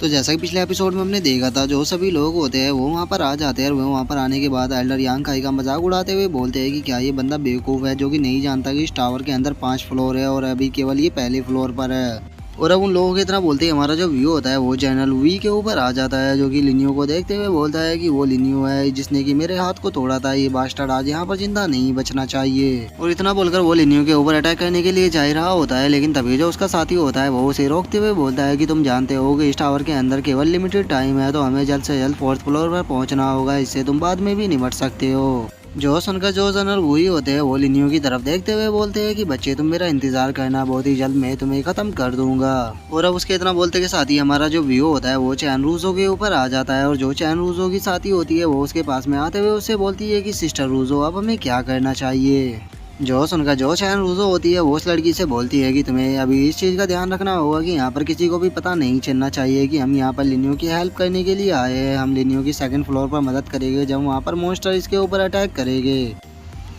तो जैसा कि पिछले एपिसोड में हमने देखा था, जो सभी लोग होते हैं वो वहाँ पर आ जाते हैं और वो वहाँ पर आने के बाद एल्डर यांग काई का मजाक उड़ाते हुए बोलते हैं कि क्या ये बंदा बेवकूफ़ है जो कि नहीं जानता कि इस टावर के अंदर 5 फ्लोर है और अभी केवल ये पहले फ्लोर पर है। और अब उन लोगों की तरह बोलते हैं हमारा जो व्यू होता है वो चैनल वी के ऊपर आ जाता है, जो कि लिनियो को देखते हुए बोलता है कि वो लिनियो है जिसने कि मेरे हाथ को तोड़ा था, ये बास्टर्ड आज यहाँ पर जिंदा नहीं बचना चाहिए। और इतना बोलकर वो लिनियो के ऊपर अटैक करने के लिए जा रहा होता है, लेकिन तभी जो उसका साथी होता है वो उसे रोकते हुए बोलता है कि तुम जानते हो कि इस टावर के अंदर केवल लिमिटेड टाइम है, तो हमें जल्द से जल्द 4th फ्लोर पर पहुंचना होगा, इससे तुम बाद में भी निपट सकते हो। जो सुनकर जो जनरल वही होते हैं वो लिनियो की तरफ देखते हुए बोलते हैं कि बच्चे तुम मेरा इंतजार करना, बहुत ही जल्द मैं तुम्हें खत्म कर दूंगा। और अब उसके इतना बोलते के साथ ही हमारा जो व्यू होता है वो चैन रूजो के ऊपर आ जाता है, और जो चैन रूजो की साथी होती है वो उसके पास में आते हुए उससे बोलती है कि सिस्टर रूजो अब हमें क्या करना चाहिए। जो सुनकर जो चैन रूजो होती है वो उस लड़की से बोलती है कि तुम्हें अभी इस चीज़ का ध्यान रखना होगा कि यहाँ पर किसी को भी पता नहीं चलना चाहिए कि हम यहाँ पर लिनियो की हेल्प करने के लिए आए हैं। हम लिनियो की 2nd फ्लोर पर मदद करेंगे जब वहाँ पर मॉन्स्टर इसके ऊपर अटैक करेंगे।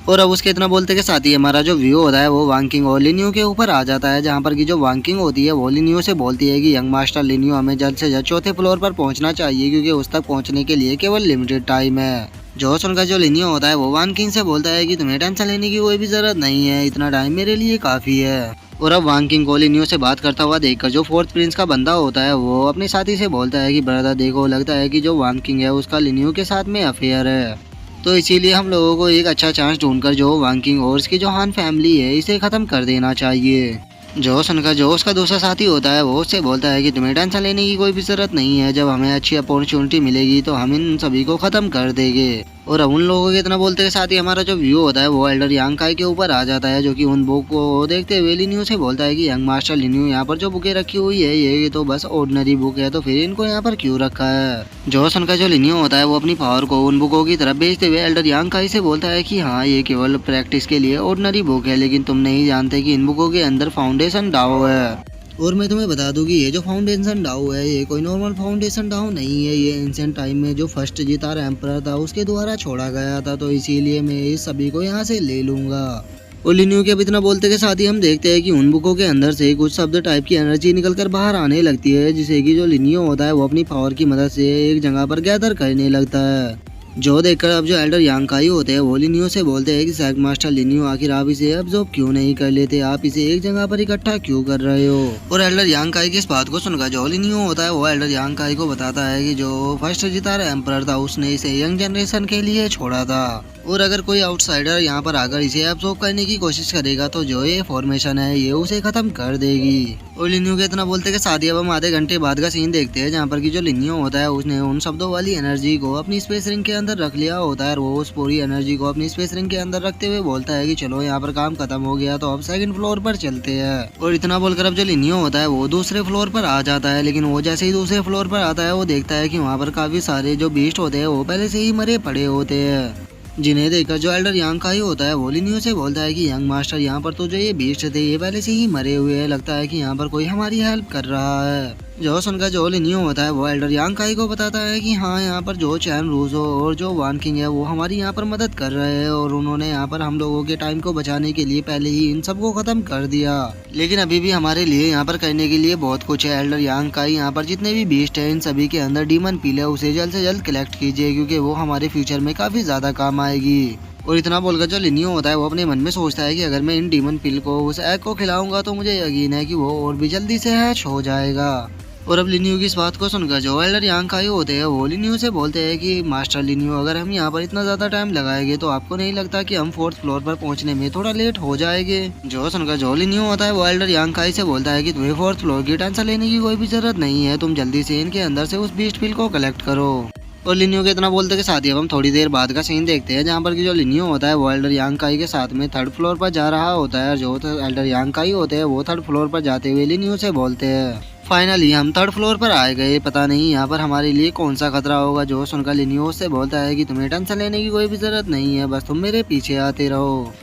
और अब उसके इतना बोलते के साथ ही हमारा जो व्यू होता है वो वांकिंग और लिनियो के ऊपर आ जाता है, जहाँ पर की जो वांकिंग होती है वो लिनियो से बोलती है कि यंग मास्टर लिनियो हमें जल्द से जल्द 4थे फ्लोर पर पहुंचना चाहिए, क्योंकि उस तक पहुंचने के लिए केवल लिमिटेड टाइम है। जो सुनकर जो लिनियो होता है वो वांकिंग से बोलता है कि तुम्हें टेंशन लेने की कोई भी जरूरत नहीं है, इतना टाइम मेरे लिए काफी है। और अब वांकिंग को लिनियो से बात करता हुआ देखकर जो 4th प्रिंस का बंदा होता है वो अपने साथी से बोलता है कि ब्रदर देखो, लगता है कि जो वांकिंग है उसका लिनियो के साथ में अफेयर है, तो इसीलिए हम लोगों को एक अच्छा चांस ढूंढकर जो वांकिंग और उसकी जो हान फैमिली है इसे खत्म कर देना चाहिए। जो सुनकर जो उसका दूसरा साथी होता है वो उससे बोलता है कि तुम्हें टेंशन लेने की कोई भी जरूरत नहीं है, जब हमें अच्छी अपॉर्चुनिटी मिलेगी तो हम इन सभी को खत्म कर देंगे। और अब उन लोगों के इतना बोलते के साथ ही हमारा जो व्यू होता है वो एल्डर यांग काई के ऊपर आ जाता है, जो कि उन बुक को देखते हुए लिनियो से बोलता है कि यंग मास्टर लिनियो यहाँ पर जो बुकें रखी हुई है ये तो बस ऑर्डिनरी बुक है, तो फिर इनको यहाँ पर क्यों रखा है। जो सुनकर जो लिनियो होता है वो अपनी पावर को उन बुकों की तरफ भेजते हुए एल्डर यांग काई से बोलता है कि हाँ ये केवल प्रैक्टिस के लिए ऑर्डिनरी बुक है, लेकिन तुम नहीं जानते कि इन बुकों के अंदर फाउंडेशन डाओ है। और मैं तुम्हें बता दूं कि ये जो फाउंडेशन डाउ है ये कोई नॉर्मल फाउंडेशन डाउ नहीं है, ये एंशिएंट टाइम में जो फर्स्ट जितार एम्परर था उसके द्वारा छोड़ा गया था, तो इसीलिए मैं इस सभी को यहाँ से ले लूंगा। और लिनियो के अब इतना बोलते के साथ ही हम देखते हैं कि उन बुकों के अंदर से कुछ शब्द टाइप की एनर्जी निकलकर बाहर आने लगती है, जिसे कि जो लिनियो होता है वो अपनी पावर की मदद से एक जगह पर गैदर करने लगता है। जो देखकर अब जो एल्डर यांग काई होते हैं वो लिनियो से बोलते हैं कि सैग मास्टर लिनियो आखिर आप इसे अब्जॉर्ब क्यों नहीं कर लेते, आप इसे एक जगह पर इकट्ठा क्यों कर रहे हो। और एल्डर यांग काई की इस बात को सुनकर जो लिनियो होता है वो एल्डर यांग काई को बताता है कि जो फर्स्ट जितार एम्परर था उसने इसे यंग जनरेशन के लिए छोड़ा था, और अगर कोई आउटसाइडर यहाँ पर आकर इसे अब्जॉर्ब करने की कोशिश करेगा तो जो ये फॉर्मेशन है ये उसे खत्म कर देगी। और लिनियो के इतना बोलते के साथ ही अब हम आधे घंटे बाद का सीन देखते हैं, जहाँ पर की जो लिनियो होता है उसने उन शब्दों वाली एनर्जी को अपनी स्पेस रिंग के अंदर रख लिया होता है, और वो उस पूरी एनर्जी को अपनी स्पेस रिंग के अंदर रखते हुए बोलता है कि चलो यहाँ पर काम खत्म हो गया, तो अब 2nd फ्लोर पर चलते हैं। और इतना बोलकर अब जो लिनियो होता है वो दूसरे फ्लोर पर आ जाता है, लेकिन वो जैसे ही दूसरे फ्लोर पर आता है वो देखता है कि वहाँ पर काफी सारे जो बीस्ट होते हैं वो पहले से ही मरे पड़े होते हैं, जिन्हें देखकर जो एल्डर यांग काई होता है वो लिनियो से बोलता है कि यंग मास्टर यहाँ पर तो जो ये बीस्ट थे ये पहले से ही मरे हुए हैं, लगता है कि यहाँ पर कोई हमारी हेल्प कर रहा है। जो सुनकर जो लिनियो होता है वो एल्डर यांग काई को बताता है कि हाँ यहाँ पर जो चैन रूजो और जो वांकिंग है वो हमारी यहाँ पर मदद कर रहे हैं, और उन्होंने यहाँ पर हम लोगों के टाइम को बचाने के लिए पहले ही इन सबको खत्म कर दिया, लेकिन अभी भी हमारे लिए यहाँ पर करने के लिए बहुत कुछ है। एल्डर यांग काई यहाँ पर जितने भी बीस्ट है इन सभी के अंदर डीमन पील है, उसे जल्द से जल्द कलेक्ट कीजिए, क्योंकि वो हमारे फ्यूचर में काफी ज्यादा काम आएगी। और इतना बोलकर जो लिनियो होता है वो अपने मन में सोचता है कि अगर मैं इन डीमन पिल को उस एग को खिलाऊंगा तो मुझे यकीन है कि वो और भी जल्दी से हैच हो जाएगा। और अब लिनियो की इस बात को सुनकर जो एल्डर यांग काई होते हैं वो लिनियो से बोलते हैं कि मास्टर लिनियो अगर हम यहाँ पर इतना ज्यादा टाइम लगाएंगे तो आपको नहीं लगता कि हम 4th फ्लोर पर पहुंचने में थोड़ा लेट हो जाएंगे। जो सुनकर जो लिनियो होता है वो एल्डर यांग काई से बोलता है कि तुम्हें 4th फ्लोर की टेंशन लेने की कोई भी जरूरत नहीं है, तुम जल्दी से इनके अंदर से उस बीस्ट पिल को कलेक्ट करो। और लिनियो के इतना बोलते के साथ ही अब हम थोड़ी देर बाद का सीन देखते हैं, जहाँ पर की जो लिनियो होता है वो एल्डर यांग काई के साथ में 3rd फ्लोर पर जा रहा होता है, जो एल्डर यांग काई होते हैं वो 3rd फ्लोर पर जाते हुए लिनियो से बोलते हैं फाइनली हम 3rd फ्लोर पर आए गए, पता नहीं यहाँ पर हमारे लिए कौन सा खतरा होगा। जो सुनकर लिनियो से बोलता है कि तुम्हें टेंशन लेने की कोई भी जरूरत नहीं है, बस तुम मेरे पीछे आते रहो।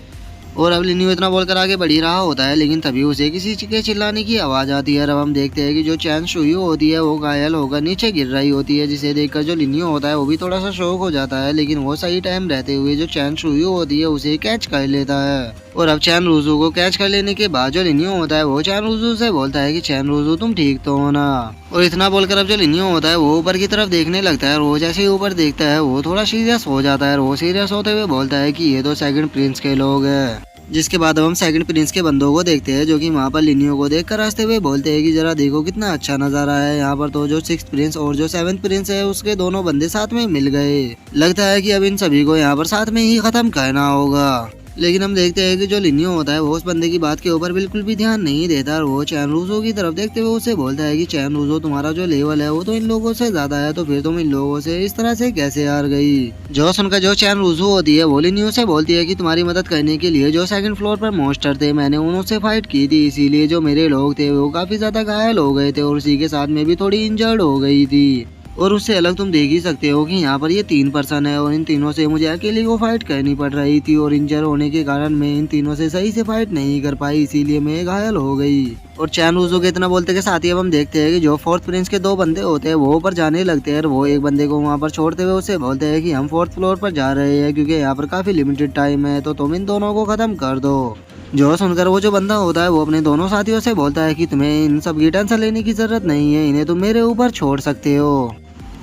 और अब लिन्यू इतना बोलकर आगे बढ़ ही रहा होता है, लेकिन तभी उसे किसी के चिल्लाने की आवाज आती है। अब हम देखते हैं कि जो चैन शुयू होती है वो घायल होकर नीचे गिर रही होती है, जिसे देखकर जो लिन्यू होता है वो भी थोड़ा सा शौक हो जाता है, लेकिन वो सही टाइम रहते हुए जो चैन शुयू होती है उसे कैच कर लेता है। और अब चैन रूजू को कैच कर लेने के बाद जो लिन्यू होता है वो चैन रूजू से बोलता है कि चैन रूजू तुम ठीक तो हो ना। और इतना बोलकर अब जो लिन्यू होता है वो ऊपर की तरफ देखने लगता है, और वो जैसे ही ऊपर देखता है वो थोड़ा सीरियस हो जाता है, और वो सीरियस होते हुए बोलता है कि ये तो सेकंड प्रिंस के लोग हैं। जिसके बाद अब हम सेकंड प्रिंस के बंदों को देखते हैं, जो कि वहाँ पर लिन्यू को देखकर हंसते हुए बोलते हैं कि जरा देखो कितना अच्छा नजारा है यहाँ पर। तो जो सिक्स प्रिंस और जो सेवंथ प्रिंस है उसके दोनों बंदे साथ में मिल गए। लगता है कि अब इन सभी को यहाँ पर साथ में ही खत्म करना होगा। लेकिन हम देखते हैं कि जो लिन्यू होता है वो उस बंदे की बात के ऊपर बिल्कुल भी ध्यान नहीं देता, और वो चैन रूजो की तरफ देखते हुए उससे बोलता है कि चैन रूजो तुम्हारा जो लेवल है वो तो इन लोगों से ज्यादा है, तो फिर तुम इन लोगों से इस तरह से कैसे हार गई। जो सुनकर जो चैन रूजो होती है वो लिन्यू से बोलती है कि तुम्हारी मदद करने के लिए जो सेकंड फ्लोर पर मॉन्स्टर थे मैंने उनसे फाइट की थी, इसीलिए जो मेरे लोग थे वो काफी ज्यादा घायल हो गए थे, और उसी के साथ में भी थोड़ी इंजर्ड हो गई थी। और उससे अलग तुम देख ही सकते हो कि यहाँ पर ये 3 पर्सन है, और इन तीनों से मुझे अकेले को फाइट करनी पड़ रही थी, और इंजर होने के कारण मैं इन तीनों से सही से फाइट नहीं कर पाई, इसीलिए मैं घायल हो गई। और चैन रूजो के इतना बोलते के साथ ही अब हम देखते हैं कि जो फोर्थ प्रिंस के 2 बंदे होते हैं वो ऊपर जाने लगते हैं, और वो एक बंदे को वहाँ पर छोड़ते हुए उससे बोलते हैं कि हम 4th फ्लोर पर जा रहे हैं क्योंकि यहाँ पर काफी लिमिटेड टाइम है, तो तुम इन दोनों को खत्म कर दो। जो सुनकर वो जो बंदा होता है वो अपने दोनों साथियों से बोलता है कि तुम्हें इन सब की टेंशन लेने की जरूरत नहीं है, इन्हें तुम मेरे ऊपर छोड़ सकते हो।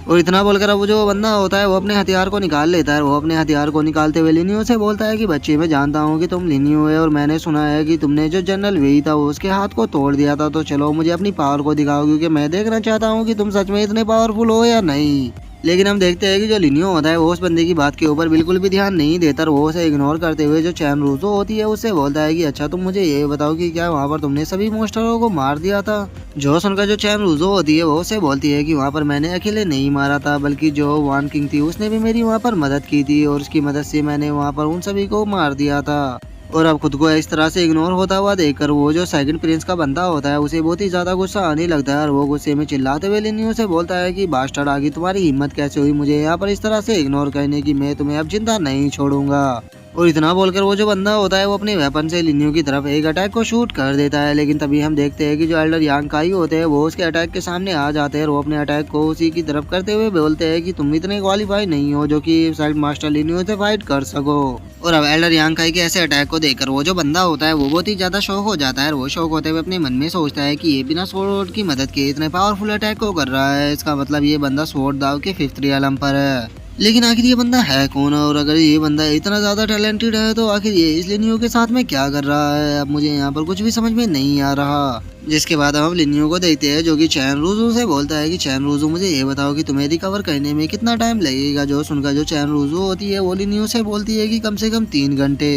और इतना बोलकर अब वो जो बंदा होता है वो अपने हथियार को निकाल लेता है। वो अपने हथियार को निकालते हुए लिन्यू से बोलता है कि बच्चे मैं जानता हूँ कि तुम लिन्यू है, और मैंने सुना है कि तुमने जो जनरल वेई था उसके हाथ को तोड़ दिया था, तो चलो मुझे अपनी पावर को दिखाओ, क्योंकि मैं देखना चाहता हूँ कि तुम सच में इतने पावरफुल हो या नहीं। लेकिन हम देखते हैं कि जो लिन्यू होता है वो उस बंदे की बात के ऊपर बिल्कुल भी ध्यान नहीं देता, और वो उसे इग्नोर करते हुए जो चैन रूजो होती है उससे बोलता है कि अच्छा तुम मुझे ये बताओ कि क्या वहाँ पर तुमने सभी मॉन्स्टरों को मार दिया था। जो सुनकर जो चैन रूजो होती है वो उसे बोलती है कि वहाँ पर मैंने अकेले नहीं मारा था, बल्कि जो वान किंग थी उसने भी मेरी वहाँ पर मदद की थी, और उसकी मदद से मैंने वहाँ पर उन सभी को मार दिया था। और अब खुद को इस तरह से इग्नोर होता हुआ देखकर वो जो सेकंड प्रिंस का बंदा होता है उसे बहुत ही ज्यादा गुस्सा आने लगता है, और वो गुस्से में चिल्लाते हुए लिन्यू से बोलता है कि बास्टर्ड आगे तुम्हारी हिम्मत कैसे हुई मुझे यहाँ पर इस तरह से इग्नोर करने की, मैं तुम्हें अब जिंदा नहीं छोड़ूंगा। और इतना बोलकर वो जो बंदा होता है वो अपने वेपन से लिन्यू की तरफ एक अटैक को शूट कर देता है, लेकिन तभी हम देखते हैं कि जो एल्डर यांग काई होते हैं वो उसके अटैक के सामने आ जाते हैं, और वो अपने अटैक को उसी की तरफ करते हुए बोलते हैं कि तुम इतने क्वालिफाई नहीं हो जो कि साइड मास्टर लिन्यू से फाइट कर सको। और अब एल्डर यांग काई के ऐसे अटैक को देखकर वो जो बंदा होता है वो बहुत ही ज्यादा शौक हो जाता है, और वो शौक होते हुए अपने मन में सोचता है कि ये बिना स्वॉर्ड की मदद के इतने पावरफुल अटैक को कर रहा है, इसका मतलब ये बंदा स्वॉर्ड दाव के 5th रियलम पर है। लेकिन आखिर ये बंदा है कौन, और अगर ये बंदा इतना ज्यादा टैलेंटेड है तो आखिर ये इस लिन्यू के साथ में क्या कर रहा है, अब मुझे यहाँ पर कुछ भी समझ में नहीं आ रहा। जिसके बाद हम लिन्यू को देखते हैं जो कि चैन रूजू से बोलता है कि चैन रूजू मुझे ये बताओ कि तुम्हें रिकवर करने में कितना टाइम लगेगा। जो सुनकर जो चैन रूजू होती है वो लिन्यू से बोलती है कि कम से कम 3 घंटे।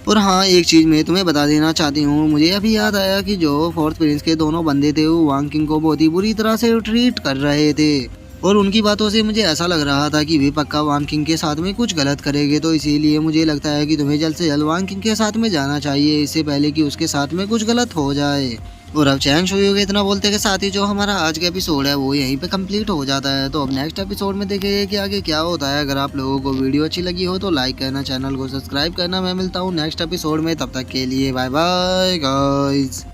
और हाँ एक चीज मैं तुम्हें बता देना चाहती हूँ, मुझे अभी याद आया कि जो फोर्थ प्रिंस के दोनों बंदे थे वो वांग किंग को बहुत ही बुरी तरह से ट्रीट कर रहे थे, और उनकी बातों से मुझे ऐसा लग रहा था कि वे पक्का वान किंग के साथ में कुछ गलत करेंगे, तो इसीलिए मुझे लगता है कि तुम्हें जल्द से जल्द वान किंग के साथ में जाना चाहिए, इससे पहले कि उसके साथ में कुछ गलत हो जाए। और अब चैन शुयू के इतना बोलते के साथ ही जो हमारा आज का एपिसोड है वो यहीं पे कंप्लीट हो जाता है। तो अब नेक्स्ट एपिसोड में देखेंगे कि आगे क्या होता है। अगर आप लोगों को वीडियो अच्छी लगी हो तो लाइक करना, चैनल को सब्सक्राइब करना। मैं मिलता हूँ नेक्स्ट एपिसोड में, तब तक के लिए बाय बाय गाइस।